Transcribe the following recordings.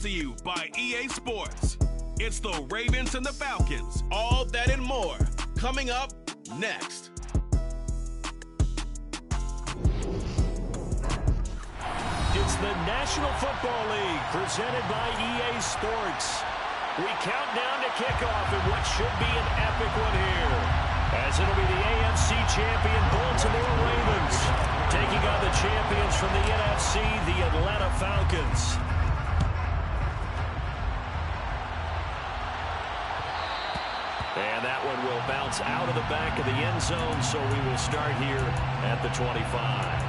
to you by EA Sports. It's the Ravens and the Falcons. All that and more coming up next. It's the National Football League presented by EA Sports. We count down to kickoff in what should be an epic one here, as it'll be the AFC champion Baltimore Ravens taking on the champions from the NFC, the Atlanta Falcons. And that one will bounce out of the back of the end zone, so we will start here at the 25.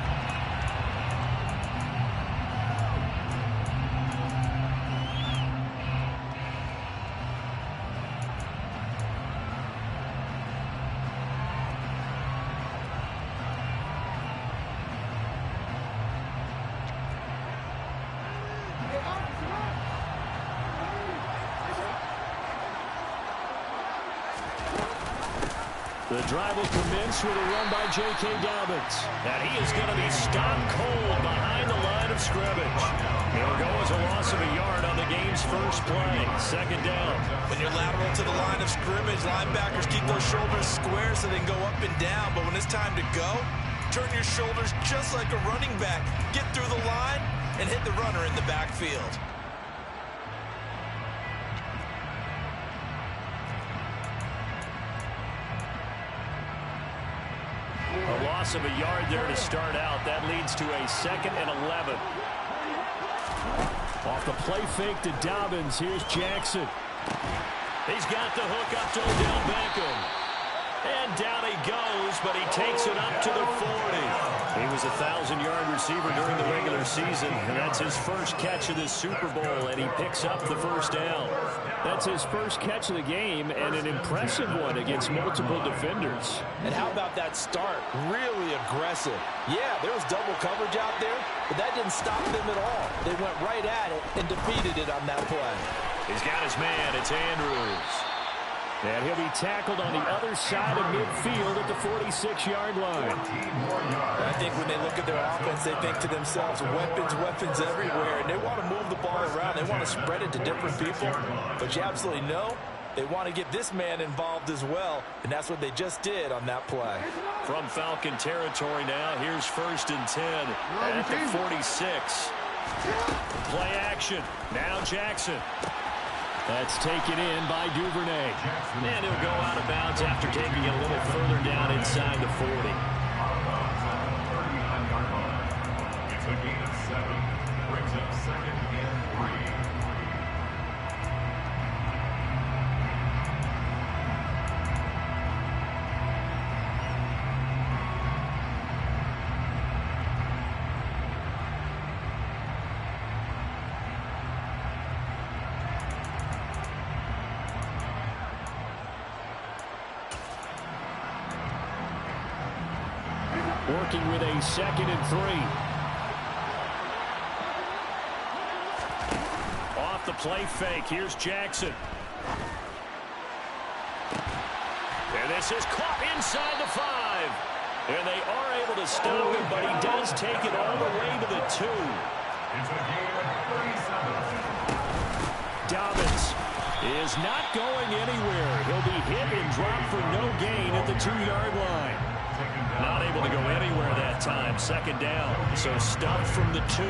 The drive will commence with a run by J.K. Dobbins. And he is going to be stone cold behind the line of scrimmage. He'll go as a loss of a yard on the game's first play. Second down. When you're lateral to the line of scrimmage, linebackers keep those shoulders square so they can go up and down. But when it's time to go, turn your shoulders just like a running back. Get through the line and hit the runner in the backfield. A loss of a yard there to start out. That leads to a 2nd and 11. Off the play fake to Dobbins. Here's Jackson. He's got the hook up to Odell Beckham. And down he goes, but he takes it up to the 40. He was a 1,000-yard receiver during the regular season, and that's his first catch of this Super Bowl, and he picks up the first down. That's his first catch of the game, and an impressive one against multiple defenders. And how about that start? Really aggressive. Yeah, there was double coverage out there, but that didn't stop them at all. They went right at it and defeated it on that play. He's got his man. It's Andrews. And he'll be tackled on the other side of midfield at the 46-yard line. I think when they look at their offense, they think to themselves, weapons everywhere, and they want to move the ball around. They want to spread it to different people. But you absolutely know they want to get this man involved as well, and that's what they just did on that play. From Falcon territory now, here's 1st and 10 at the 46. Play action. Now Jackson. That's taken in by Duvernay. And he'll go out of bounds after taking it a little further down inside the 40. It's a gain of 7. Brings up 2nd and 3. Working with a 2nd and 3. Off the play fake. Here's Jackson. And this is caught inside the 5. And they are able to stop him, but he does take it all the way to the 2. It's a gain of 37. Dobbins is not going anywhere. He'll be hit and dropped for no gain at the 2-yard line. Not able to go anywhere that time. 2nd down. So stuffed from the 2.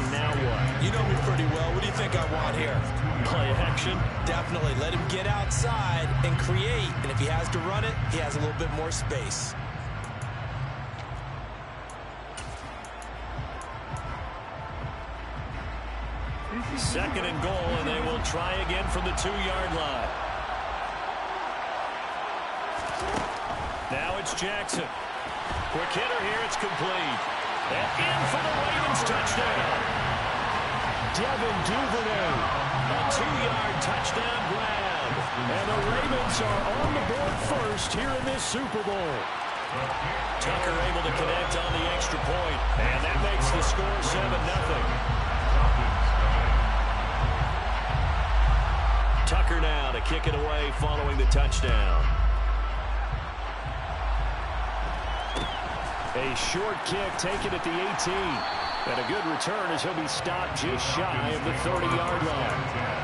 Now what? You know me pretty well. What do you think I want here? Play action. Definitely. Let him get outside and create. And if he has to run it, he has a little bit more space. Second and goal, and they will try again from the 2-yard line. Now it's Jackson. Quick hitter here, it's complete. And in for the Ravens touchdown. Devin Duvernay. A 2-yard touchdown grab. And the Ravens are on the board first here in this Super Bowl. Tucker able to connect on the extra point. And that makes the score 7-0. Tucker now to kick it away following the touchdown. A short kick taken at the 18. And a good return as he'll be stopped just shy of the 30-yard line.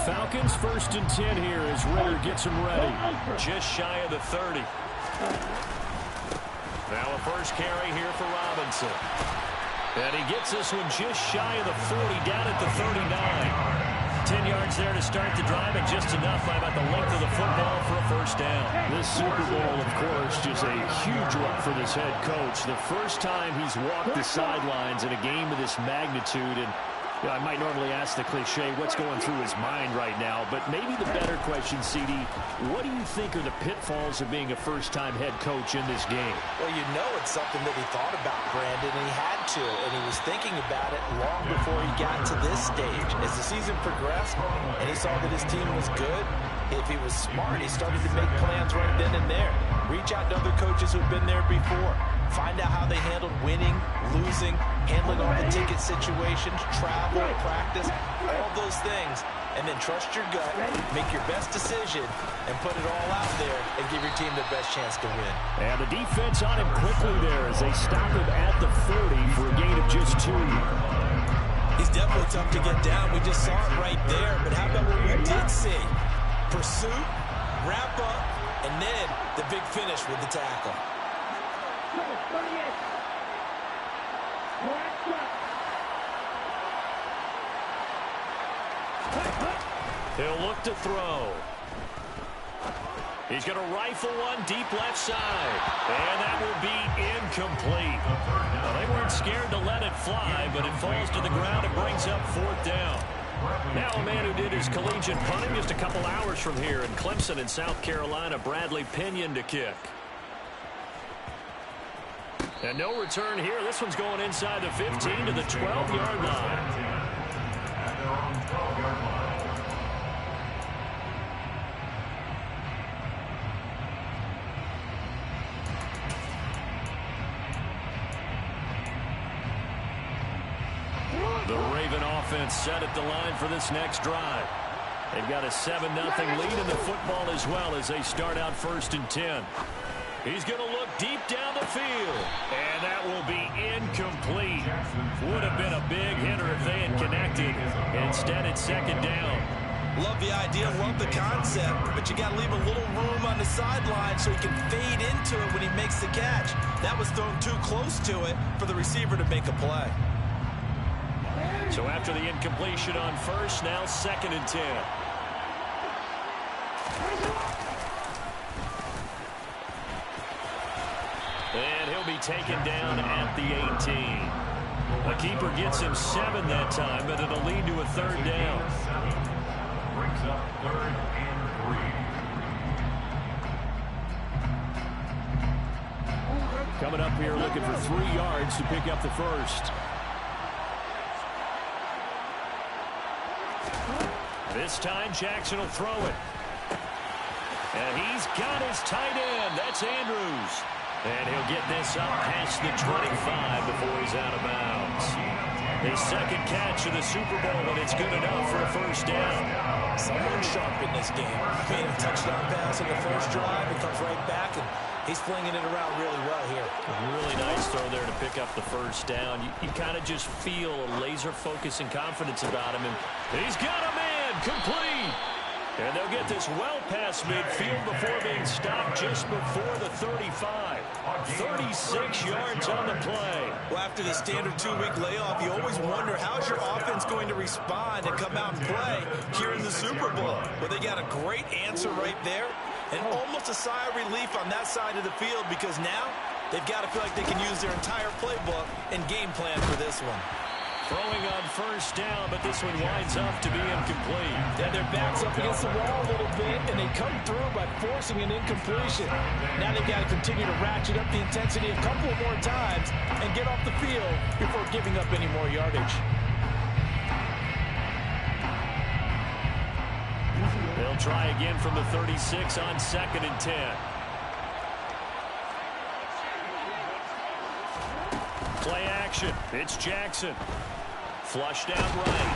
Falcons 1st and 10 here as Ritter gets them ready. Just shy of the 30. Now a first carry here for Robinson. And he gets this one just shy of the 40, down at the 39. 10 yards there to start the drive, and just enough by about the length of the football for a first down. This Super Bowl, of course, just a huge one for this head coach. The first time he's walked the sidelines in a game of this magnitude, and I might normally ask the cliche, what's going through his mind right now? But maybe the better question, CD, what do you think are the pitfalls of being a first-time head coach in this game? Well, you know it's something that he thought about, Brandon, and he had to. And he was thinking about it long before he got to this stage. As the season progressed and he saw that his team was good, if he was smart, he started to make plans right then and there. Reach out to other coaches who've been there before. Find out how they handled winning, losing, handling all the ticket situations, travel, practice, all those things. And then trust your gut, make your best decision, and put it all out there and give your team the best chance to win. And the defense on him quickly there as they stop him at the 40 for a gain of just 2. He's definitely tough to get down. We just saw it right there. But how about what we did see? Pursuit, wrap up, and then the big finish with the tackle. He'll look to throw. He's going to rifle one deep left side. And that will be incomplete. Well, they weren't scared to let it fly, but it falls to the ground and brings up 4th down. Now a man who did his collegiate punting just a couple hours from here in Clemson in South Carolina, Bradley Pinion to kick. And no return here. This one's going inside the 15 to the 12-yard line. The Raven offense set at the line for this next drive. They've got a 7-0 lead in the football as well as they start out 1st and 10. He's going to look deep down the field. And that will be incomplete. Would have been a big hitter if they had connected. Instead, it's 2nd down. Love the idea, love the concept, but you got to leave a little room on the sideline so he can fade into it when he makes the catch. That was thrown too close to it for the receiver to make a play. So after the incompletion on 1st, now 2nd and 10. And he'll be taken down at the 18. The keeper gets him 7 that time, but it'll lead to a 3rd down. Brings up 3rd and 3. Coming up here looking for 3 yards to pick up the 1st. This time Jackson will throw it. And he's got his tight end. That's Andrews. And he'll get this up past the 25 before he's out of bounds. His 2nd catch of the Super Bowl, and it's good enough for a 1st down. Someone sharp in this game. Made a touchdown pass in the first drive. It comes right back, and he's flinging it around really well here. A really nice throw there to pick up the 1st down. You kind of just feel a laser focus and confidence about him. And he's got a man complete. And they'll get this well past midfield before being stopped just before the 35. 36 yards on the play. Well, after the standard 2-week layoff, you always wonder how's your offense going to respond and come out and play here in the Super Bowl. Well, they got a great answer right there and almost a sigh of relief on that side of the field because now they've got to feel like they can use their entire playbook and game plan for this one. Throwing on 1st down, but this one winds up to be incomplete. Yeah, their back's up against the wall a little bit, and they come through by forcing an incompletion. Now they've got to continue to ratchet up the intensity a couple of more times and get off the field before giving up any more yardage. They'll try again from the 36 on 2nd and 10. action. It's Jackson. Flushed out right.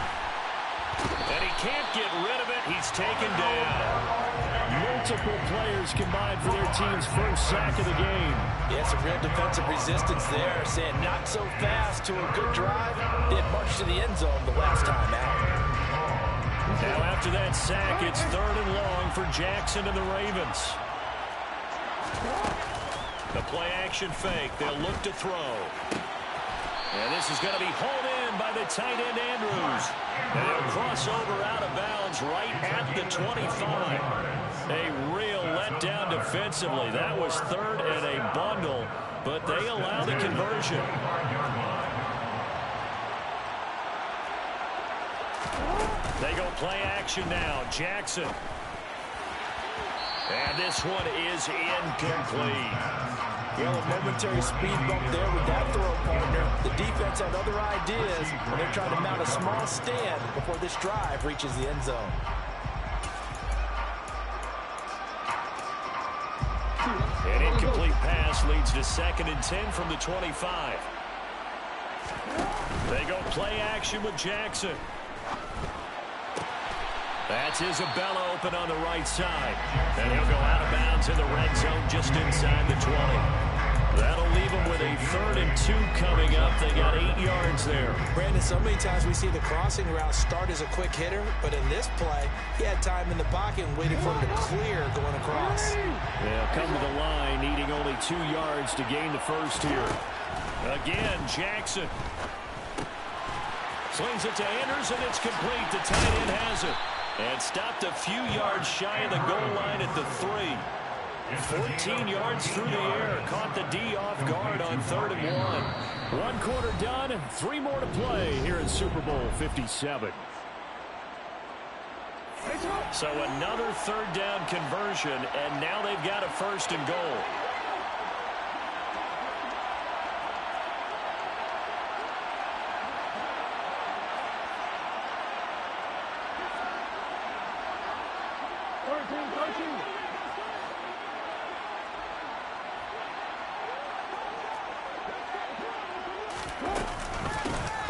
And he can't get rid of it. He's taken down. Multiple players combined for their team's first sack of the game. Yeah, some real defensive resistance there, saying not so fast to a good drive. Didn't march to the end zone the last time out. Now after that sack, it's 3rd and long for Jackson and the Ravens. The play action fake. They'll look to throw. And this is going to be hauled in by the tight end Andrews. And he'll cross over out of bounds right at the 25. A real letdown defensively. That was 3rd and a bundle, but they allow the conversion. They go play action now. Jackson. And this one is incomplete. Well, a momentary speed bump there with that throw, partner. The defense had other ideas, and they're trying to mount a small stand before this drive reaches the end zone. An incomplete pass leads to 2nd and 10 from the 25. They go play action with Jackson. That's Isabella open on the right side. And he'll go out of bounds in the red zone just inside the 20. That'll leave them with a 3rd and 2 coming up. They got 8 yards there. Brandon, so many times we see the crossing route start as a quick hitter, but in this play, he had time in the pocket and waited for him to clear going across. They'll come to the line, needing only 2 yards to gain the first here. Again, Jackson. Slings it to Anderson. It's complete. The tight end has it. And stopped a few yards shy of the goal line at the 3. 14 yards through the air. Caught the D off guard on 3rd and 1. 1 quarter done. 3 more to play here in Super Bowl 57. So another 3rd down conversion, and now they've got a 1st and goal.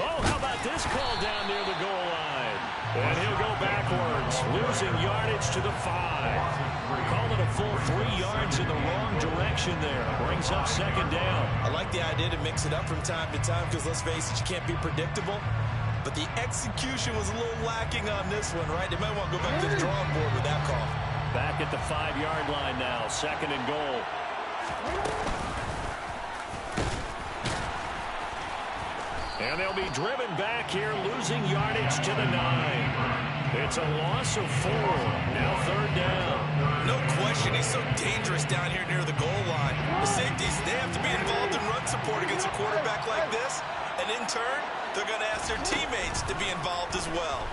Oh, how about this call down near the goal line? And he'll go backwards, losing yardage to the 5. Called it a full 3 yards in the wrong direction there. Brings up 2nd down. I like the idea to mix it up from time to time because, let's face it, you can't be predictable. But the execution was a little lacking on this one, right? They might want to go back to the drawing board with that call. Back at the 5-yard line now, 2nd and goal. And they'll be driven back here, losing yardage to the 9. It's a loss of 4. Now 3rd down. No question, he's so dangerous down here near the goal line. The safeties, they have to be involved in run support against a quarterback like this. And in turn, they're going to ask their teammates to be involved as well.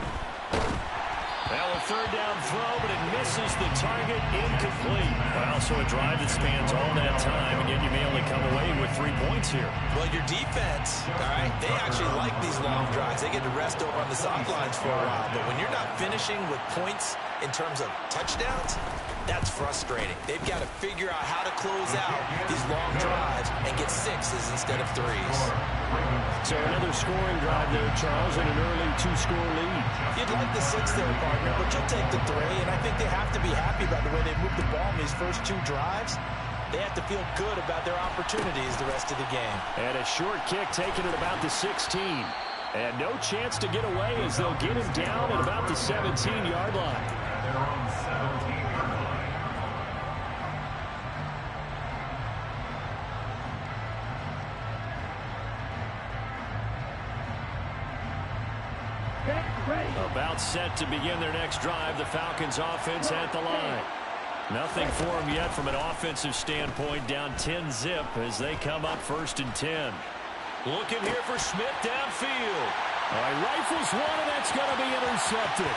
Well, a 3rd down throw, but it misses the target, incomplete. Well, so a drive that spans all that time, and yet you may only come away with 3 points here. Well, your defense, all right, they actually like these long drives. They get to rest over on the sidelines for a while. But when you're not finishing with points in terms of touchdowns, that's frustrating. They've got to figure out how to close out these long drives and get 6s instead of 3s. So another scoring drive there, Charles, and an early 2-score lead. You'd like the 6 there, partner, but you'll take the 3, and I think they have to be happy about the way they moved the ball in these first 2 drives. They have to feel good about their opportunities the rest of the game. And a short kick taken at about the 16. And no chance to get away as they'll get him down at about the 17-yard line. They're on 17-yard line. About set to begin their next drive. The Falcons offense at the line. Nothing for them yet from an offensive standpoint. Down 10-zip as they come up 1st and 10. Looking here for Smith downfield. All right, rifles one, and that's going to be intercepted.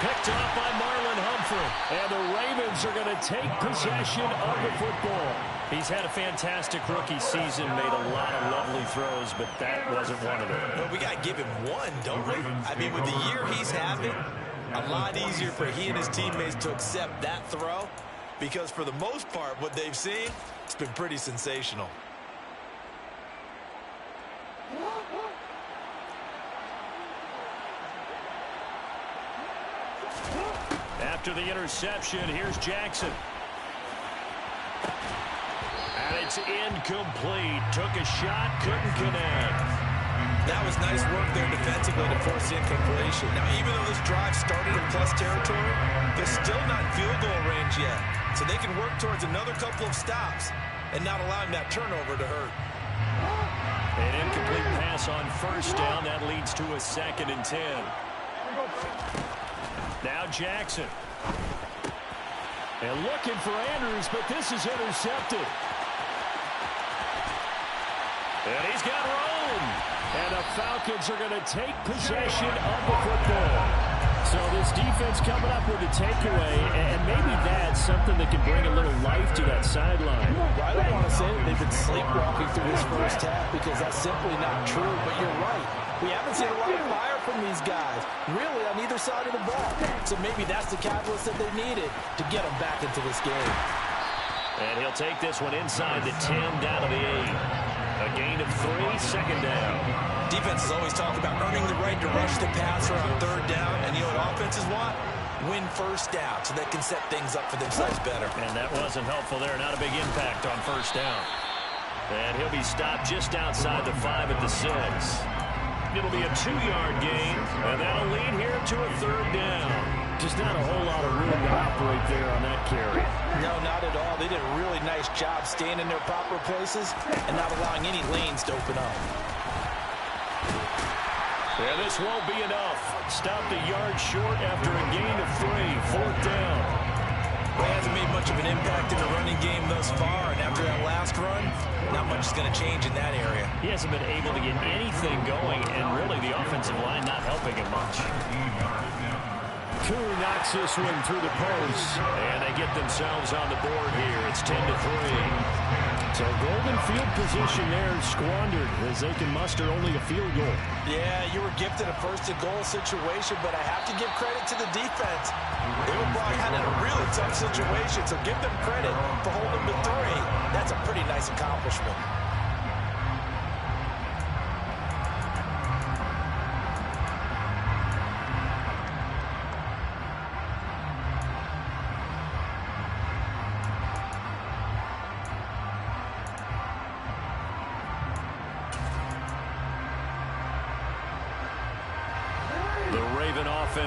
Picked up by Marlon Humphrey. And the Ravens are going to take possession of the football. He's had a fantastic rookie season, made a lot of lovely throws, but that wasn't one of them. Well, we got to give him one, don't we? I mean, with the year he's having, a lot easier for he and his teammates to accept that throw because for the most part, what they've seen, it's been pretty sensational. after the interception. Here's Jackson. And it's incomplete. Took a shot, couldn't connect. That was nice work there defensively to force incompletion. Now, even though this drive started in plus territory, they're still not in field goal range yet. So they can work towards another couple of stops and not allowing that turnover to hurt. An incomplete pass on first down. That leads to a 2nd and 10. Now Jackson. And looking for Andrews, but this is intercepted. And he's got room. And the Falcons are going to take possession of the football. So this defense coming up with a takeaway, and maybe that's something that can bring a little life to that sideline. Well, I don't want to say that they've been sleepwalking through this first half because that's simply not true, but you're right. We haven't seen a lot of fire from these guys, really on either side of the ball. So maybe that's the catalyst that they needed to get them back into this game. And he'll take this one inside the 10, down to the 8. A gain of 3, 2nd down. Defenses always talk about earning the right to rush the passer on 3rd down, and you know what offenses want? Win first down so they can set things up for themselves better. And that wasn't helpful there. Not a big impact on first down. And he'll be stopped just outside the 5 at the 6. It'll be a 2-yard gain, and that'll lead here to a 3rd down. Just not a whole lot of room to operate there on that carry. No, not at all. They did a really nice job staying in their proper places and not allowing any lanes to open up. Yeah, this won't be enough. Stopped a yard short after a gain of 3, 4th down. Well, he hasn't made much of an impact in the running game thus far, and after that last run, not much is going to change in that area. He hasn't been able to get anything going, and really the offensive line not helping him much. Koo knocks this one through the post, and they get themselves on the board here. It's 10-3. So golden field position there squandered as they can muster only a field goal. Yeah, you were gifted a first-and-goal situation, but I have to give credit to the defense. They were brought out in a really tough situation, so give them credit for holding the 3. That's a pretty nice accomplishment.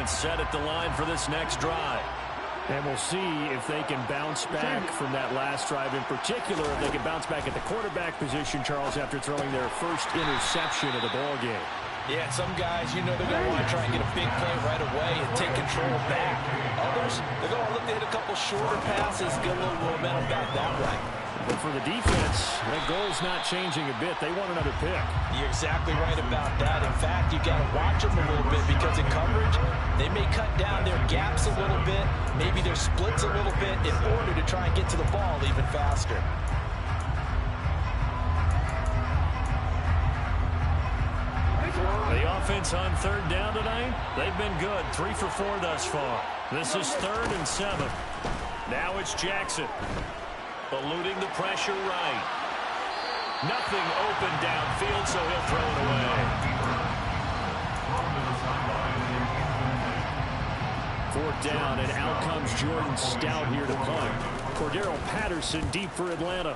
Set at the line for this next drive. And we'll see if they can bounce back from that last drive. In particular, if they can bounce back at the quarterback position, Charles, after throwing their first interception of the ball game. Yeah, some guys, you know they're going to want to try and get a big play right away and take control back. Others, they're going to look to hit a couple shorter passes, get a little momentum back that way. But for the defense, that goal's not changing a bit. They want another pick. You're exactly right about that. In fact, you got to watch them a little bit because in coverage, they may cut down their gaps a little bit, maybe their splits a little bit in order to try and get to the ball even faster. The offense on 3rd down tonight, they've been good. 3 for 4 thus far. This is 3rd and 7. Now it's Jackson. Eluding the pressure right. Nothing open downfield, so he'll throw it away. 4th down, and out comes Jordan Stout here to punt. Cordero Patterson deep for Atlanta.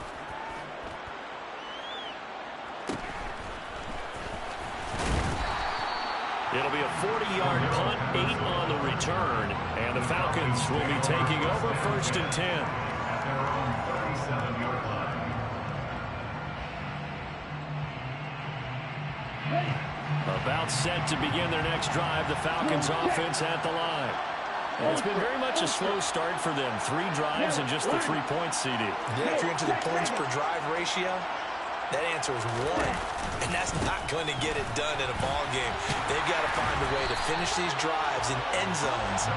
It'll be a 40-yard punt, 8 on the return, and the Falcons will be taking over 1st and 10. About set to begin their next drive, the Falcons offense at the line. And it's been very much a slow start for them. 3 drives and just the 3 points, CD. Yeah, if you're into the points per drive ratio, that answer is 1. And that's not going to get it done in a ball game. They've got to find a way to finish these drives in end zones.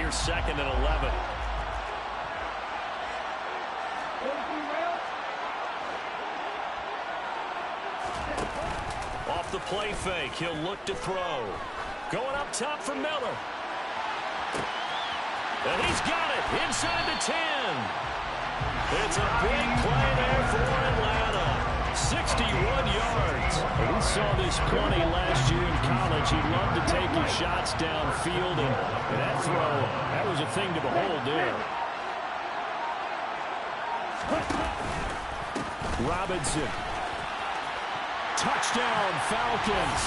Here's 2nd and 11. Off the play fake, he'll look to throw. Going up top for Miller. And he's got it inside the 10. It's a big play there for Atlanta. 61 yards. We saw this plenty last year in college. He loved to take his shots downfield, and that throw, that was a thing to behold there. Robinson. Touchdown, Falcons.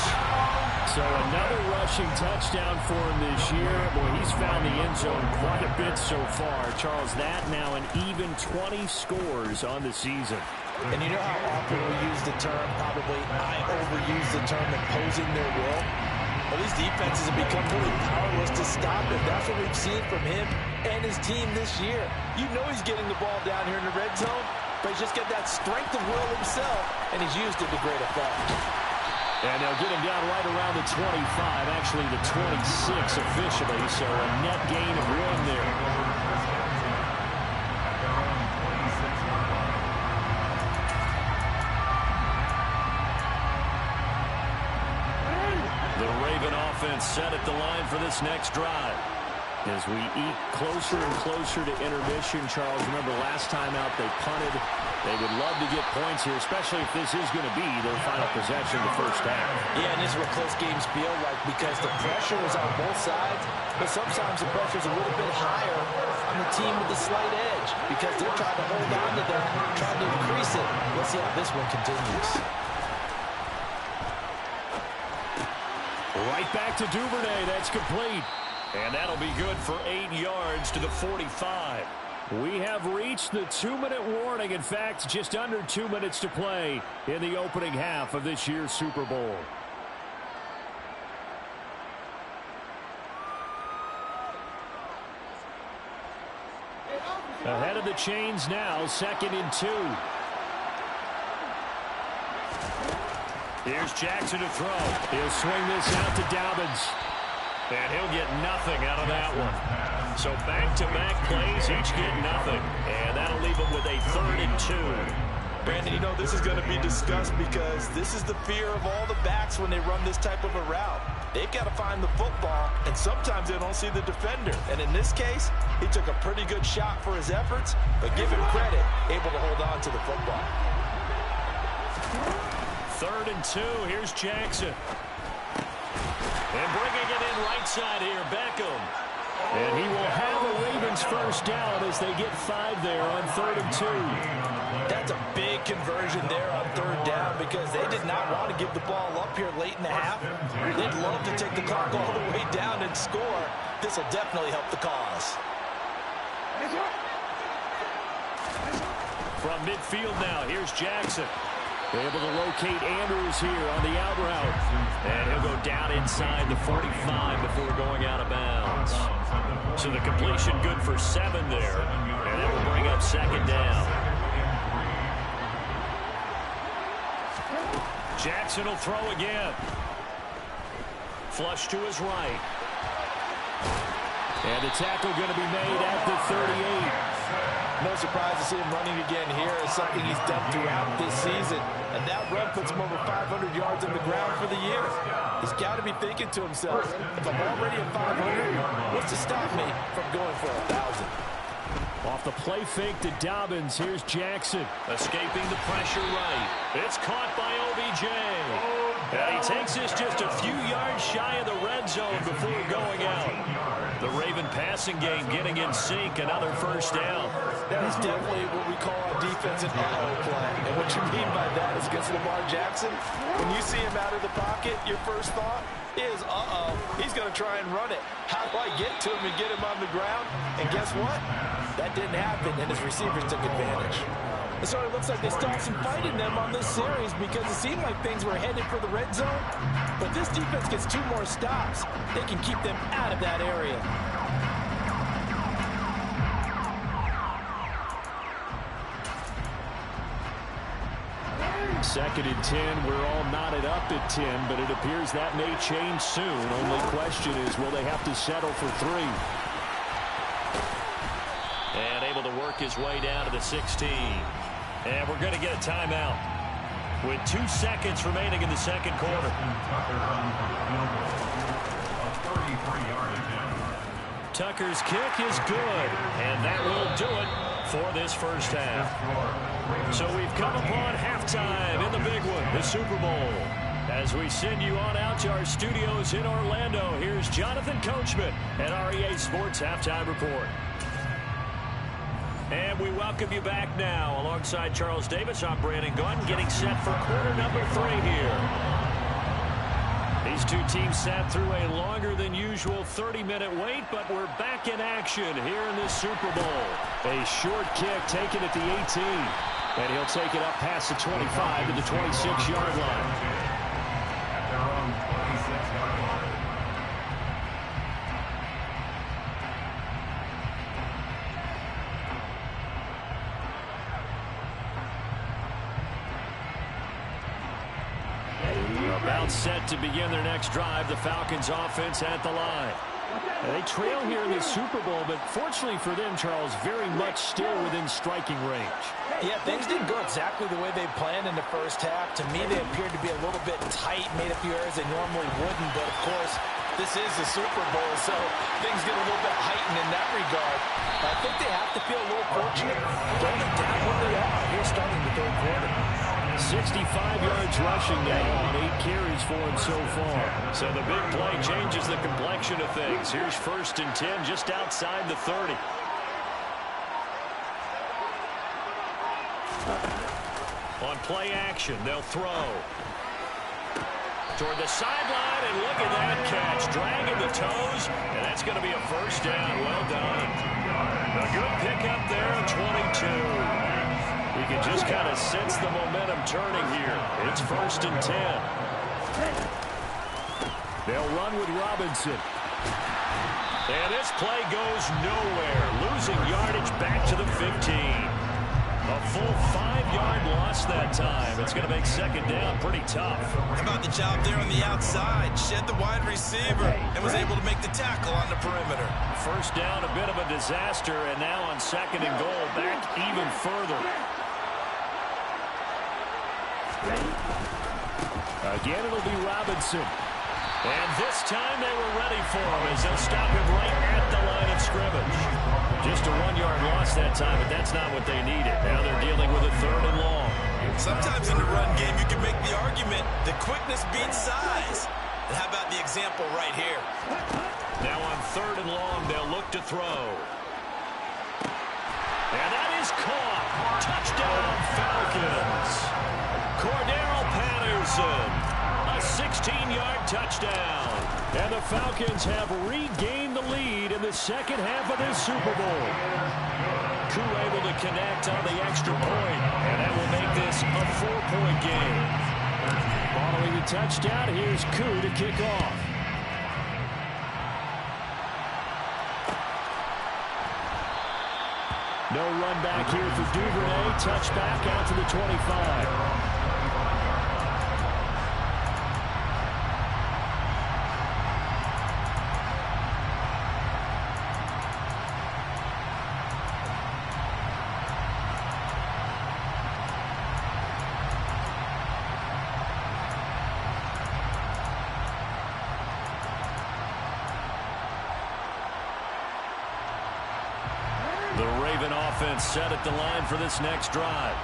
So another rushing touchdown for him this year. Boy, he's found the end zone quite a bit so far. Charles, that now an even 20 scores on the season. And you know how often we use the term, probably I overuse the term imposing their will? Well, these defenses have become really powerless to stop him. That's what we've seen from him and his team this year. You know he's getting the ball down here in the red zone, but he's just got that strength of will himself, and he's used it to great effect. And they'll get him down right around the 25, actually the 26 officially, so a net gain of 1 there. The Raven offense set at the line for this next drive. As we eat closer and closer to intermission, Charles, remember last time out they punted. They would love to get points here, especially if this is going to be their final possession the first half. Yeah, and this is what close games feel like because the pressure is on both sides, but sometimes the pressure is a little bit higher on the team with the slight edge because they're trying to hold on to them, trying to increase it. Let's see how this one continues. Right back to Duvernay. That's complete. And that'll be good for 8 yards to the 45. We have reached the 2-minute warning. In fact, just under 2 minutes to play in the opening half of this year's Super Bowl. Ahead of the chains now, 2nd and 2. Here's Jackson to throw. He'll swing this out to Dobbins. And he'll get nothing out of that one. So back-to-back plays, each get nothing. And that'll leave them with a 3rd and 2. Brandon, you know this is going to be discussed because this is the fear of all the backs when they run this type of a route. They've got to find the football, and sometimes they don't see the defender. And in this case, he took a pretty good shot for his efforts, but give him credit, able to hold on to the football. 3rd and 2, here's Jackson. And bringing it in right side here, Beckham. And he will have a Ravens first down as they get 5 there on 3rd and 2. That's a big conversion there on 3rd down because they did not want to give the ball up here late in the half. They'd love to take the clock all the way down and score. This will definitely help the cause. From midfield now, here's Jackson. Able to locate Andrews here on the out route. And he'll go down inside the 45 before going out of bounds. So the completion good for 7 there. And that will bring up 2nd down. Jackson will throw again. Flush to his right. And the tackle going to be made at the 38. No surprise to see him running again here. It's something he's done throughout this season. And that run puts him over 500 yards on the ground for the year. He's got to be thinking to himself, if I'm already at 500, what's to stop me from going for 1,000? Off the play fake to Dobbins. Here's Jackson. Escaping the pressure right. It's caught by OBJ. And he takes this just a few yards shy of the red zone before going out. The Raven passing game getting in sync. Another first down. That is definitely what we call a defensive uh-oh play. And what you mean by that is against Lamar Jackson, when you see him out of the pocket, your first thought is, uh-oh, he's going to try and run it. How do I get to him and get him on the ground? And guess what? That didn't happen, and his receivers took advantage. And so it looks like they still have some fight in them on this series because it seemed like things were headed for the red zone. But this defense gets 2 more stops. They can keep them out of that area. Second and 10. We're all knotted up at 10, but it appears that may change soon. Only question is, will they have to settle for 3? work his way down to the 16. And we're going to get a timeout with 2 seconds remaining in the second quarter. Tucker's kick is good, and that will do it for this first half. So we've come upon halftime in the big one, the Super Bowl. As we send you on out to our studios in Orlando, here's Jonathan Coachman at our EA Sports Halftime Report. And we welcome you back now. Alongside Charles Davis, I'm Brandon Gunn, getting set for quarter number 3 here. These two teams sat through a longer than usual 30-minute wait, but we're back in action here in this Super Bowl. A short kick taken at the 18, and he'll take it up past the 25 to the 26-yard line. At their own 26-yard line. About set to begin their next drive, the Falcons offense at the line. They trail here in the Super Bowl, but fortunately for them, Charles, very much still within striking range. Yeah, things didn't go exactly the way they planned in the first half. To me, they appeared to be a little bit tight, made a few errors they normally wouldn't, but of course, this is the Super Bowl, so things get a little bit heightened in that regard. I think they have to feel a little fortunate throwing it down where they are here starting the third quarter. 65 yards rushing now on 8 carries for him so far. So the big play changes the complexion of things. Here's 1st and 10 just outside the 30. On play action, they'll throw. Toward the sideline, and look at that catch. Dragging the toes, and that's going to be a first down. Well done. A good pickup there at 22. We can just kind of sense the momentum turning here. It's 1st and 10. They'll run with Robinson. And this play goes nowhere. Losing yardage back to the 15. A full 5-yard loss that time. It's going to make second down pretty tough. How about the job there on the outside? Shed the wide receiver and was able to make the tackle on the perimeter. First down, a bit of a disaster, and now on 2nd and goal, back even further. Again, it'll be Robinson. And this time they were ready for him as they'll stop him right at the line of scrimmage. Just a 1-yard loss that time, but that's not what they needed. Now they're dealing with a 3rd and long. Sometimes in the run game, you can make the argument that quickness beats size. And how about the example right here? Now on 3rd and long, they'll look to throw. And that is caught. Touchdown, Falcons. Cordero Patterson, a 16-yard touchdown. And the Falcons have regained the lead in the second half of this Super Bowl. Koo able to connect on the extra point, and that will make this a 4-point game. Following the touchdown, here's Koo to kick off. No run back here for Duvernay. Touchback out to the 25. Set at the line for this next drive.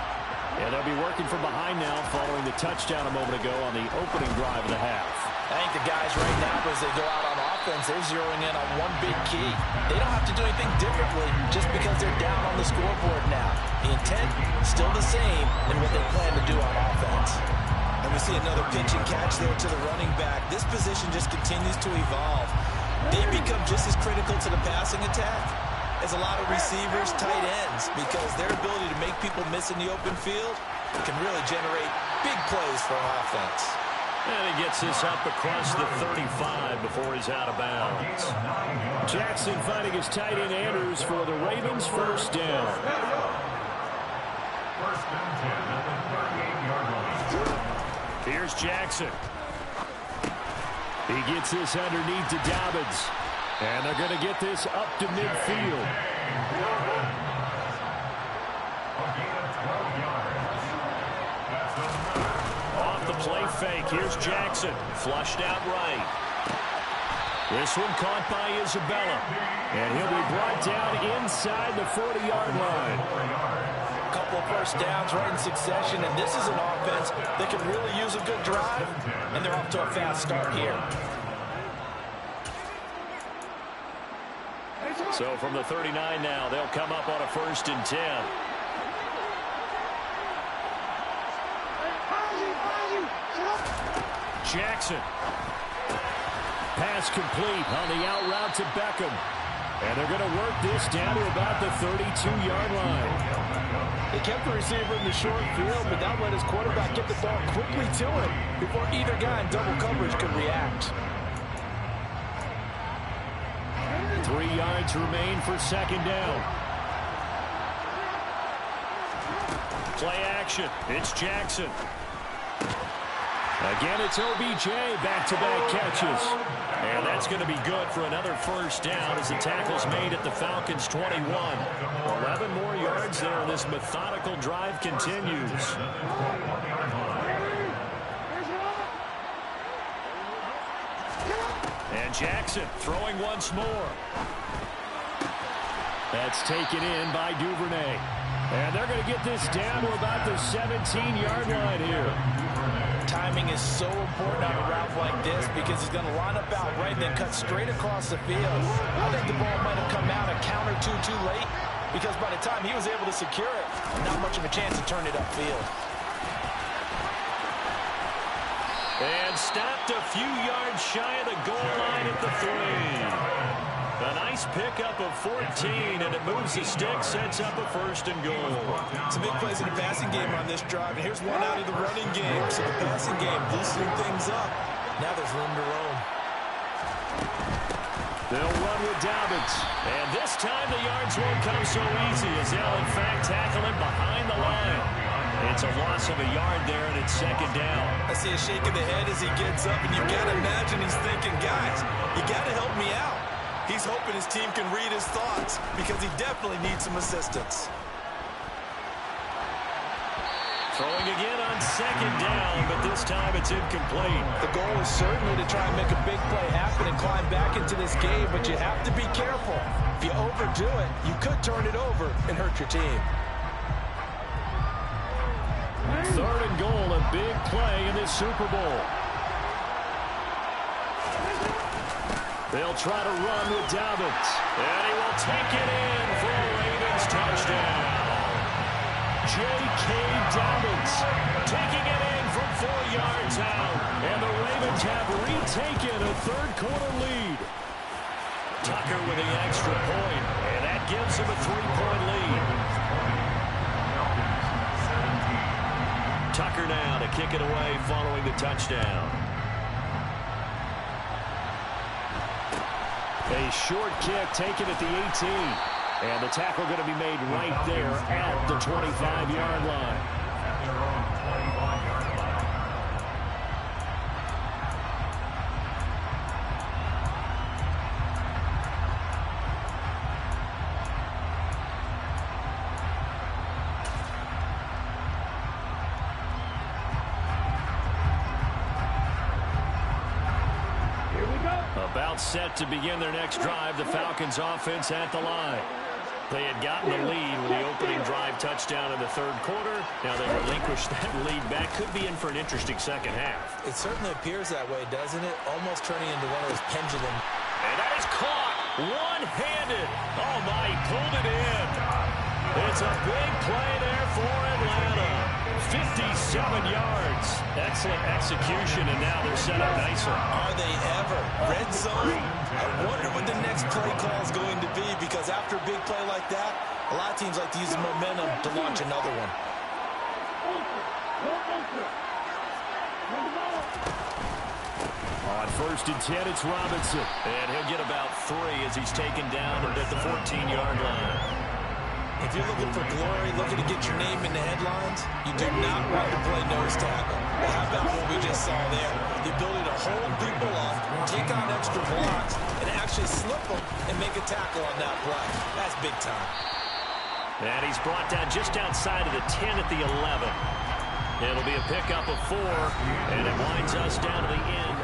And they'll be working from behind now following the touchdown a moment ago on the opening drive of the half. I think the guys right now, as they go out on offense, they're zeroing in on one big key. They don't have to do anything differently just because they're down on the scoreboard now. The intent still the same in what they plan to do on offense. And we see another pitch and catch there to the running back. This position just continues to evolve. They become just as critical to the passing attack as a lot of receivers, tight ends, because their ability to make people miss in the open field can really generate big plays for an offense. And he gets this up across the 35 before he's out of bounds. Jackson finding his tight end Andrews for the Ravens' first down. 1st and 10 at the 38-yard line. Here's Jackson. He gets this underneath to Dobbins. And they're going to get this up to midfield. Off the play fake, here's Jackson. Flushed out right. This one caught by Isabella. And he'll be brought down inside the 40-yard line. A couple of first downs right in succession, and this is an offense that can really use a good drive, and they're off to a fast start here. So from the 39 now, they'll come up on a 1st and 10. Jackson. Pass complete on the out route to Beckham. And they're going to work this down to about the 32-yard line. They kept the receiver in the short field, but now let his quarterback get the ball quickly to him before either guy in double coverage could react. 3 yards remain for 2nd down. Play action. It's Jackson. Again, it's OBJ, back-to-back catches. And that's going to be good for another 1st down as the tackle's made at the Falcons' 21. 11 more yards there, and this methodical drive continues. And Jackson throwing once more. That's taken in by Duvernay. And they're going to get this down to about the 17-yard line here. Timing is so important on a route like this because he's going to line up out right and then cut straight across the field. I think the ball might have come out a count or two too late because by the time he was able to secure it, not much of a chance to turn it upfield. And stopped a few yards shy of the goal line at the 3. A nice pickup of 14, and it moves the stick, sets up a 1st and goal. Some big plays in the passing game on this drive, and here's one out of the running game. So the passing game loosening things up. Now there's room to roam. They'll run with Dobbins. And this time the yards won't come so easy as they'll, in fact, tackle him behind the line. It's a loss of a yard there, and it's 2nd down. I see a shake of the head as he gets up, and you've got to imagine he's thinking, guys, you got to help me out. He's hoping his team can read his thoughts because he definitely needs some assistance. Throwing again on 2nd down, but this time it's incomplete. The goal is certainly to try and make a big play happen and climb back into this game, but you have to be careful. If you overdo it, you could turn it over and hurt your team. 3rd and goal, a big play in this Super Bowl. They'll try to run with Dobbins. And he will take it in for a Ravens touchdown. J.K. Dobbins taking it in from 4 yards out. And the Ravens have retaken a 3rd-quarter lead. Tucker with the extra point, and that gives him a 3-point lead. Tucker now to kick it away following the touchdown. A short kick taken at the 18. And the tackle going to be made right there at the 25-yard line. About set to begin their next drive, the Falcons offense at the line. They had gotten the lead with the opening drive touchdown in the 3rd quarter. Now they relinquished that lead back. Could be in for an interesting 2nd half. It certainly appears that way, doesn't it? Almost turning into one of those pendulum. And that is caught one-handed. Oh, my, he pulled it in. It's a big play there for Atlanta. 57 yards. Excellent execution, and now they're set up nicer. Are they ever? Red zone? I wonder what the next play call is going to be, because after a big play like that, a lot of teams like to use the momentum to launch another one. On 1st and 10, it's Robinson. And he'll get about 3 as he's taken down at the 14-yard line. If you're looking for glory, looking to get your name in the headlines, you do not want to play nose tackle. Well, how about what we just saw there? The ability to hold people up, take on extra blocks, and actually slip them and make a tackle on that play. That's big time. And he's brought down just outside of the 10 at the 11. It'll be a pickup of 4, and it winds us down to the end.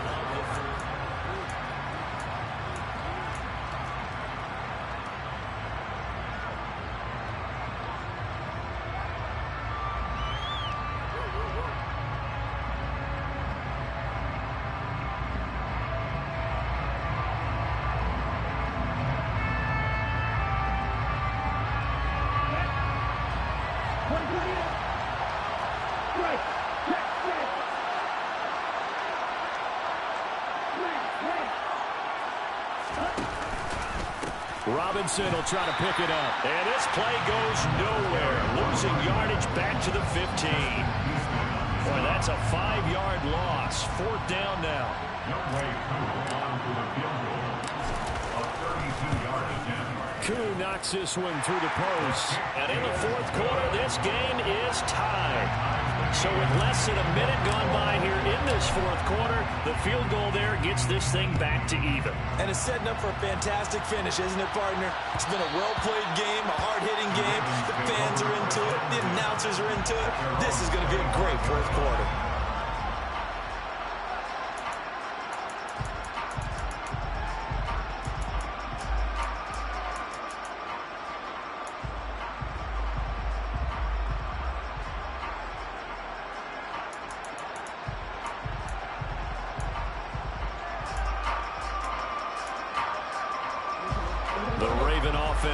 Robinson will try to pick it up. And this play goes nowhere. Losing yardage back to the 15. Boy, that's a 5-yard loss. 4th down now. Koo knocks this one through the post. And in the 4th quarter, this game is tied. So with less than a minute gone by here in this 4th quarter, the field goal there gets this thing back to even. And it's setting up for a fantastic finish, isn't it, partner? It's been a well-played game, a hard-hitting game. The fans are into it. The announcers are into it. This is going to be a great 4th quarter.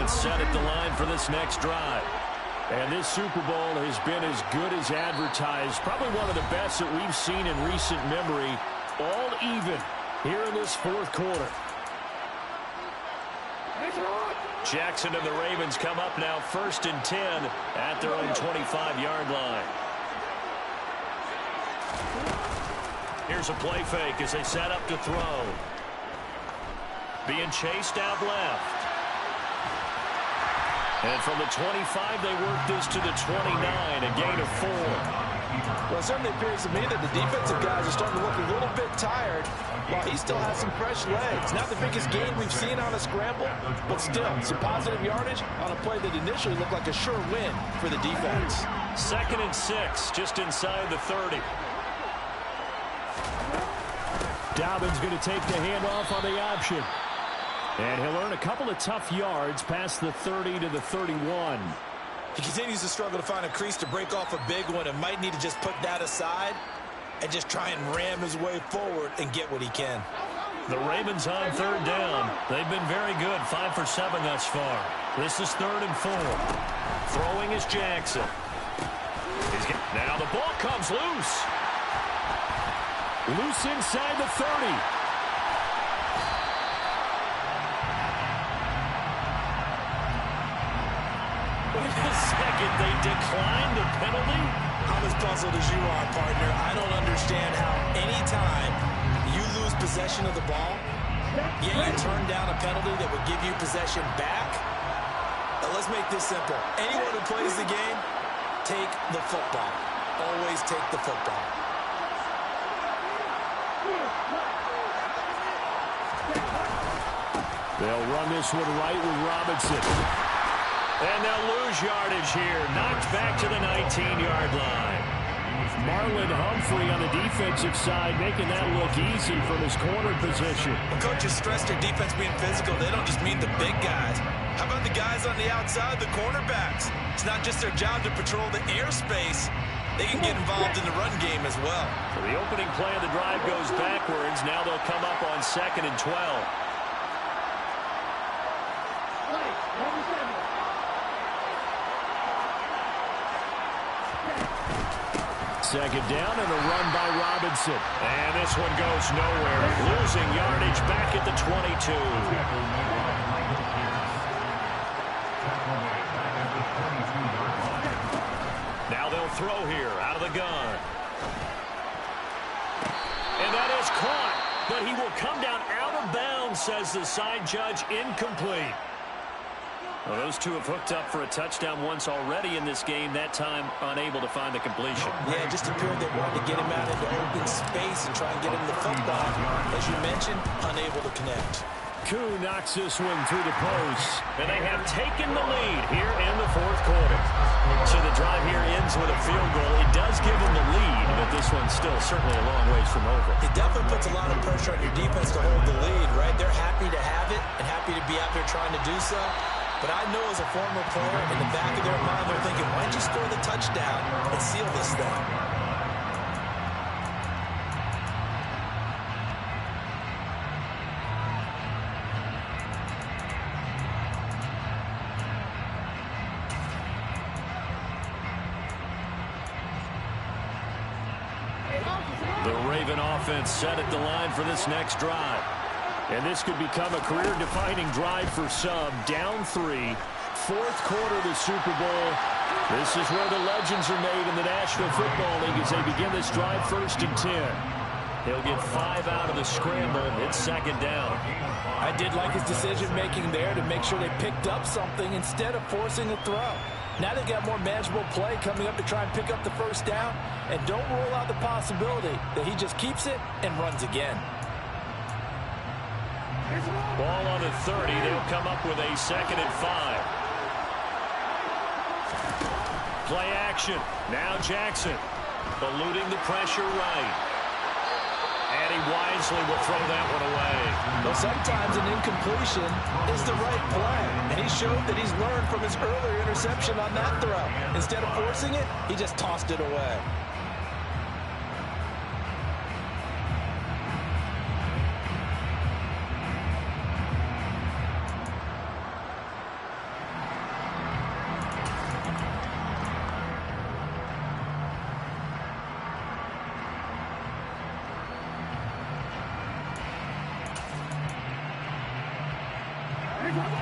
Set at the line for this next drive. And this Super Bowl has been as good as advertised. Probably one of the best that we've seen in recent memory. All even here in this 4th quarter. Jackson and the Ravens come up now 1st and 10 at their own 25-yard line. Here's a play fake as they set up to throw. Being chased out left. And from the 25, they work this to the 29, a gain of 4. Well, it certainly appears to me that the defensive guys are starting to look a little bit tired while he still has some fresh legs. Not the biggest gain we've seen on a scramble, but still some positive yardage on a play that initially looked like a sure win for the defense. 2nd and 6, just inside the 30. Dobbins going to take the handoff on the option. And he'll earn a couple of tough yards past the 30 to the 31. He continues to struggle to find a crease to break off a big one and might need to just put that aside and just try and ram his way forward and get what he can. The Ravens on 3rd down. They've been very good, 5 for 7 thus far. This is 3rd and 4. Throwing is Jackson. Now the ball comes loose. Loose inside the 30. Wait a second, they declined the penalty? I'm as puzzled as you are, partner. I don't understand how any time you lose possession of the ball, yet you turn down a penalty that would give you possession back. Now, let's make this simple. Anyone who plays the game, take the football. Always take the football. They'll run this one right with Robinson. And they'll lose yardage here. Knocked back to the 19-yard line. Marlon Humphrey on the defensive side making that look easy from his corner position. When coaches stress their defense being physical, they don't just mean the big guys. How about the guys on the outside, the cornerbacks? It's not just their job to patrol the airspace. They can get involved in the run game as well. So the opening play of the drive goes backwards. Now they'll come up on 2nd and 12. Second down and a run by Robinson. And this one goes nowhere. Losing yardage back at the 22. Now they'll throw here out of the gun. And that is caught. But he will come down out of bounds, says the side judge. Incomplete. Well, those two have hooked up for a touchdown once already in this game, that time unable to find the completion. Yeah, it just appeared they wanted to get him out into open space and try and get him the football. As you mentioned, unable to connect. Koo knocks this one through the post. And they have taken the lead here in the fourth quarter. So the drive here ends with a field goal. It does give them the lead, but this one's still certainly a long ways from over. It definitely puts a lot of pressure on your defense to hold the lead, right? They're happy to have it and happy to be out there trying to do so. But I know as a former player, in the back of their mind, they're thinking, why don't you score the touchdown and seal this thing? The Raven offense set at the line for this next drive. And this could become a career-defining drive for some. Down 3, fourth quarter of the Super Bowl. This is where the legends are made in the National Football League as they begin this drive 1st and 10. They'll get 5 out of the scramble. It's second down. I did like his decision-making there to make sure they picked up something instead of forcing a throw. Now they've got more manageable play coming up to try and pick up the first down. And don't rule out the possibility that he just keeps it and runs again. Ball on the 30. They'll come up with a 2nd and 5. Play action. Now Jackson. Eluding the pressure right. And he wisely will throw that one away. Well, sometimes an incompletion is the right play. And he showed that he's learned from his earlier interception on that throw. Instead of forcing it, he just tossed it away.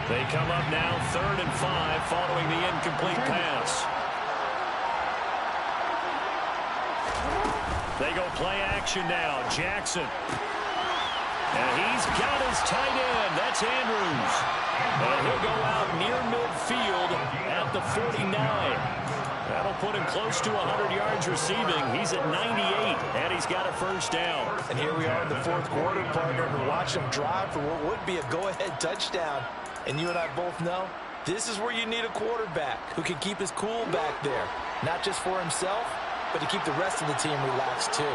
They come up now 3rd and 5 following the incomplete pass. They go play action now. Jackson. And he's got his tight end. That's Andrews. And he'll go out near midfield at the 49. That'll put him close to 100 yards receiving. He's at 98, and he's got a first down. And here we are in the fourth quarter, partner, and watch him drive for what would be a go-ahead touchdown. And you and I both know this is where you need a quarterback who can keep his cool back there, not just for himself, but to keep the rest of the team relaxed too.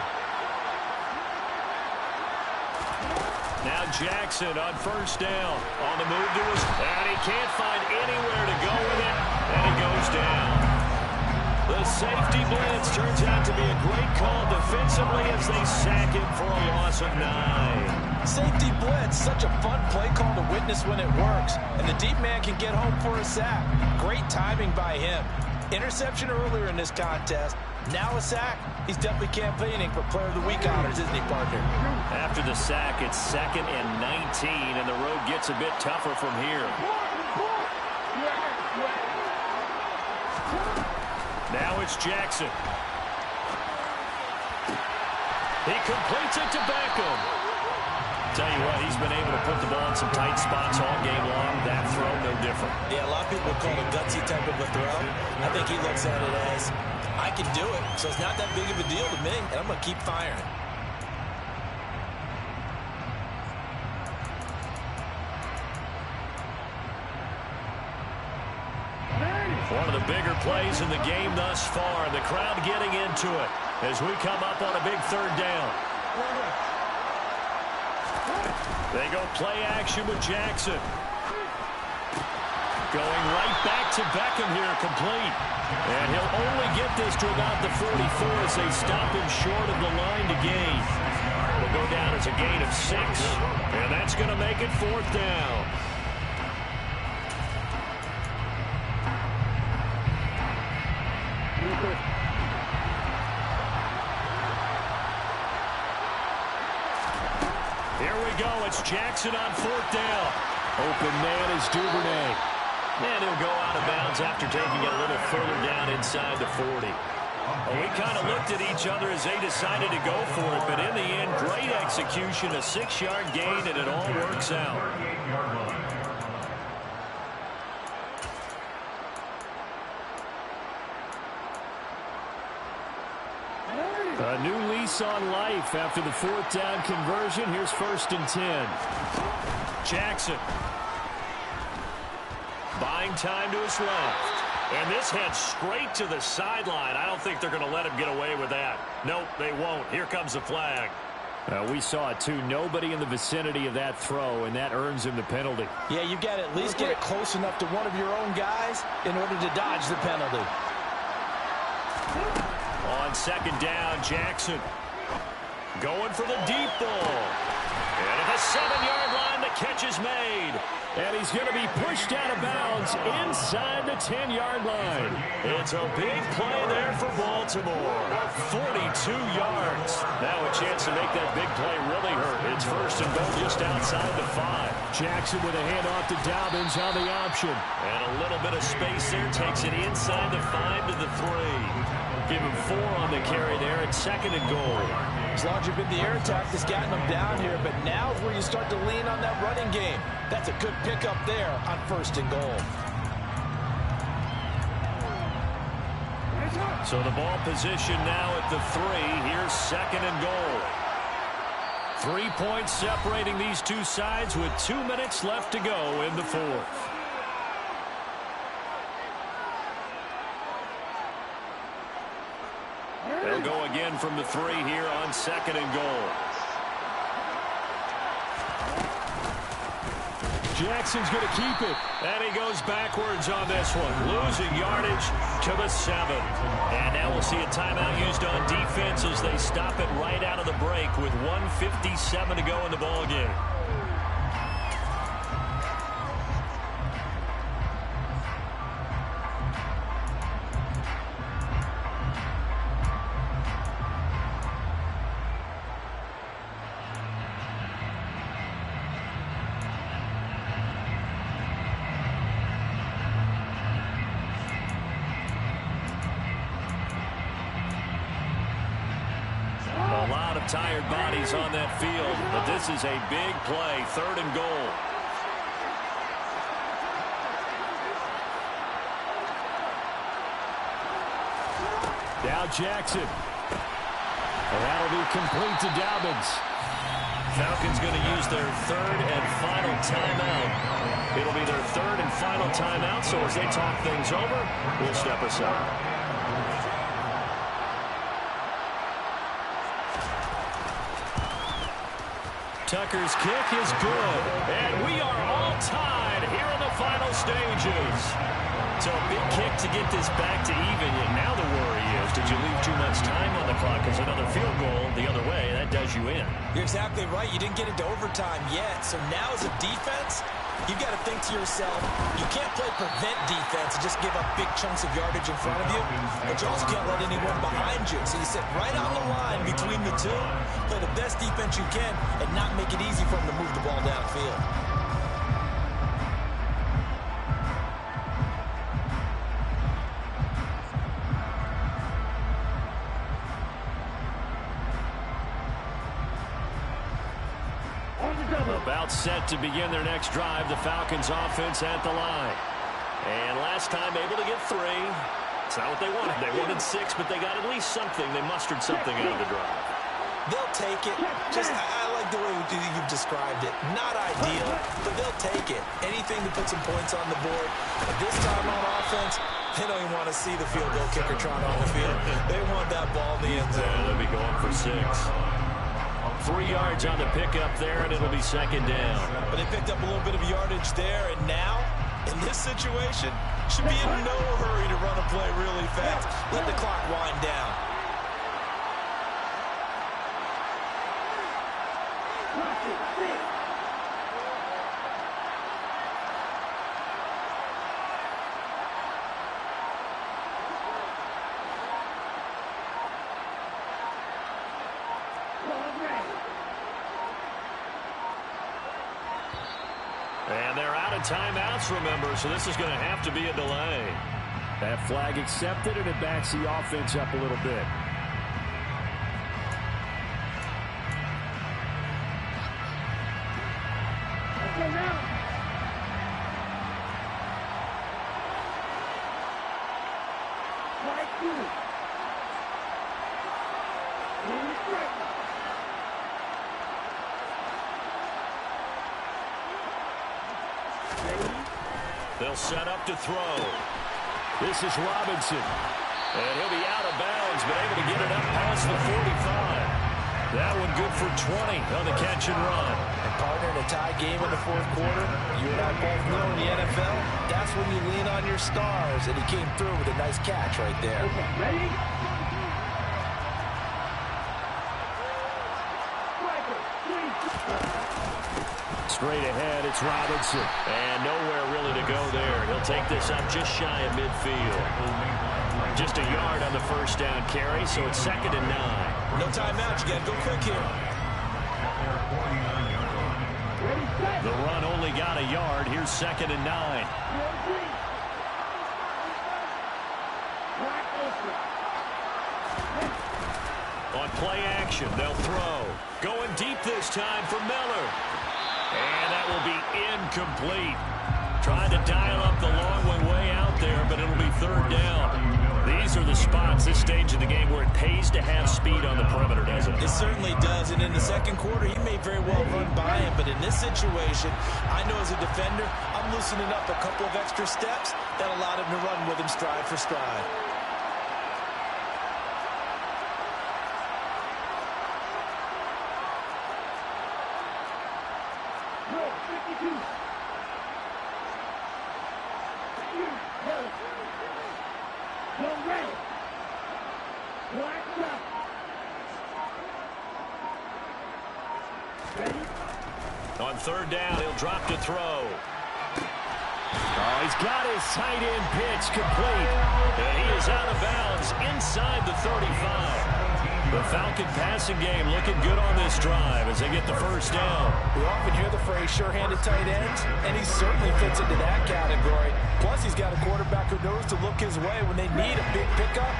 Now Jackson on first down. On the move to his, and he can't find anywhere to go with it, and he goes down. The safety blitz turns out to be a great call defensively as they sack him for a loss of 9. Safety blitz, such a fun play call to witness when it works. And the deep man can get home for a sack. Great timing by him. Interception earlier in this contest. Now a sack. He's definitely campaigning for Player of the Week honors, isn't he, partner? After the sack, it's 2nd and 19, and the road gets a bit tougher from here. Now it's Jackson. He completes it to Beckham. Tell you what, he's been able to put the ball in some tight spots all game long. That throw, no different. Yeah, a lot of people call it a gutsy type of a throw. I think he looks at it as, I can do it, so it's not that big of a deal to me, and I'm going to keep firing. One of the bigger plays in the game thus far. The crowd getting into it as we come up on a big 3rd down. They go play action with Jackson. Going right back to Beckham here, complete. And he'll only get this to about the 44 as they stop him short of the line to gain. It'll go down as a gain of 6, and that's going to make it 4th down. Here we go. It's Jackson on 4th down. Open man is Duvernay. And he'll go out of bounds after taking it a little further down inside the 40. Well, we kind of looked at each other as they decided to go for it, but in the end, great execution, a 6-yard gain, and it all works out. A new lease on life after the 4th down conversion. Here's 1st and 10. Jackson. Buying time to his left. And this heads straight to the sideline. I don't think they're going to let him get away with that. Nope, they won't. Here comes the flag. We saw it, too. Nobody in the vicinity of that throw, and that earns him the penalty. Yeah, you've got to at least get it close enough to one of your own guys in order to dodge the penalty. On 2nd down, Jackson going for the deep ball. And at the 7-yard line, the catch is made. And he's going to be pushed out of bounds inside the 10-yard line. It's a big play there for Baltimore. 42 yards. Now a chance to make that big play really hurt. It's 1st and goal just outside the 5. Jackson with a handoff to Dobbins on the option. And a little bit of space there. Takes it inside the 5 to the 3. Give him 4 on the carry there at 2nd and goal. As long as you've been the air attack that's gotten them down here, but now is where you start to lean on that running game. That's a good pickup there on 1st and goal. So the ball position now at the 3. Here's 2nd and goal. 3 points separating these two sides with 2 minutes left to go in the 4th. They'll go again from the 3 here on 2nd and goal. Jackson's going to keep it. And he goes backwards on this one. Losing yardage to the 7. And now we'll see a timeout used on defense as they stop it right out of the break with 1:57 to go in the ballgame. Tired bodies on that field, but this is a big play. 3rd and goal. Now Jackson. And that'll be complete to Dobbins. Falcons going to use their 3rd and final timeout. It'll be their 3rd and final timeout, so as they talk things over, we'll step aside. Tucker's kick is good, and we are all tied here in the final stages. So a big kick to get this back to even, and now the worry is, did you leave too much time on the clock? Because another field goal the other way, that does you in. You're exactly right. You didn't get into overtime yet, so now as a defense, you've got to think to yourself, you can't play prevent defense and just give up big chunks of yardage in front of you, but you also can't let anyone behind you. So you sit right on the line between the two, play the best defense you can, and not make it easy for them to move the ball downfield. About set to begin their next drive, the Falcons offense at the line. And last time able to get 3. It's not what they wanted. They wanted 6, but they got at least something. They mustered something out of the drive. They'll take it. I like the way you've described it. Not ideal, but they'll take it. Anything to put some points on the board. But this time on offense, they don't even want to see the field goal kicker trot on the field. They want that ball in the end zone. Yeah, they'll be going for 6. 3 yards on the pickup there, and it'll be 2nd down. But they picked up a little bit of yardage there, and now, in this situation, should be in no hurry to run a play really fast. Let the clock wind down. And they're out of timeouts, remember, so this is going to have to be a delay. That flag accepted, and it backs the offense up a little bit. They'll set up to throw. This is Robinson. And he'll be out of bounds, but able to get it up past the 45. That one good for 20 on the catch and run. And partner, in a tie game in the fourth quarter, you and I both know in the NFL, that's when you lean on your stars, and he came through with a nice catch right there. Ready? Straight ahead, it's Robinson. And nowhere really to go there. He'll take this up just shy of midfield. Just a yard on the first down carry, so it's 2nd and 9. No timeout. You got to go quick here. The run only got a yard. Here's 2nd and 9. On play action, they'll throw. Going deep this time for Miller. And that will be incomplete. Trying to dial up the long way out there, but it'll be 3rd down. These are the spots, this stage of the game, where it pays to have speed on the perimeter, doesn't it? It certainly does, and in the second quarter, he may very well run by him, but in this situation, I know as a defender, I'm loosening up a couple of extra steps that allowed him to run with him stride for stride. On 3rd down, he'll drop to throw. Oh, he's got his tight end pitch complete. And he is out of bounds inside the 35. The Falcon passing game looking good on this drive as they get the first down. We often hear the phrase sure-handed tight ends, and he certainly fits into that category. Plus, he's got a quarterback who knows to look his way when they need a big pickup.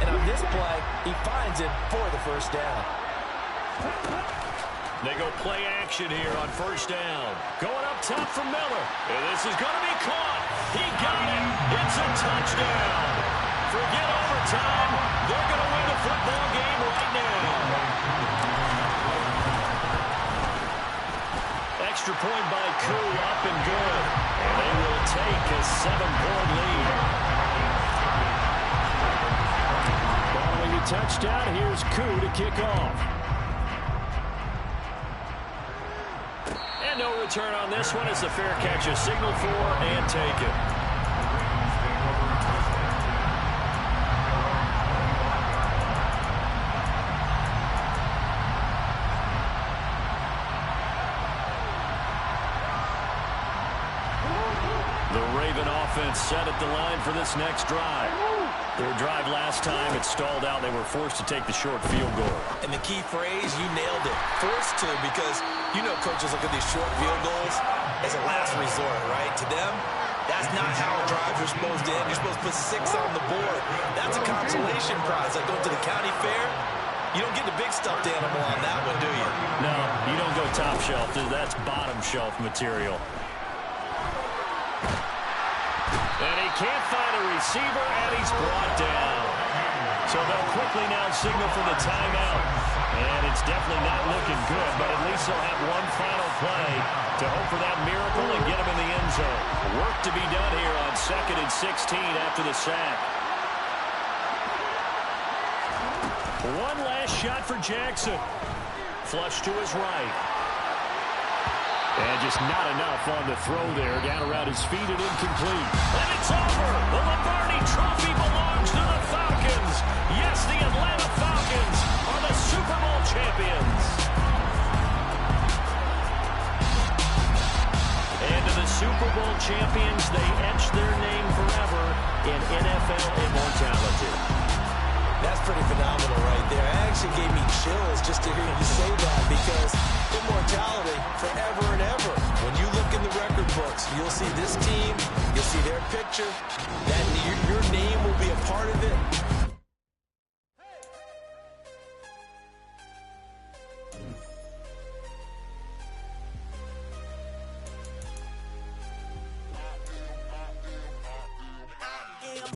And on this play, he finds it for the first down. They go play action here on first down. Going up top for Miller. And this is going to be caught. He got it. It's a touchdown. Forget overtime. They're going to win the football game right now. Extra point by Koo, up and good. And they will take a 7-point lead. Following the touchdown, here's Koo to kick off. No return on this one as the fair catch is signaled for and taken. The Raven offense set at the line for this next drive. Their drive last time, it stalled out. They were forced to take the short field goal. And the key phrase, you nailed it. Forced to, because you know coaches look at these short field goals as a last resort, right? To them, that's not how drives are supposed to end. You're supposed to put 6 on the board. That's a consolation prize. Like going to the county fair, you don't get the big stuffed animal on that one, do you? No, you don't go top shelf. That's bottom shelf material. And he can't find a receiver, and he's brought down. So they'll quickly now signal for the timeout. And it's definitely not looking good, but at least they'll have one final play to hope for that miracle and get him in the end zone. Work to be done here on 2nd and 16 after the sack. One last shot for Jackson. Flush to his right. And just not enough on the throw there. Down around his feet and incomplete. And it's over. The Lombardi Trophy belongs to the Falcons. Yes, the Atlanta Falcons are the Super Bowl champions. And to the Super Bowl champions, they etch their name forever in NFL immortality. That's pretty phenomenal right there. It actually gave me chills just to hear you say that, because immortality forever and ever. When you look in the record books, you'll see this team, you'll see their picture, that your name will be a part of it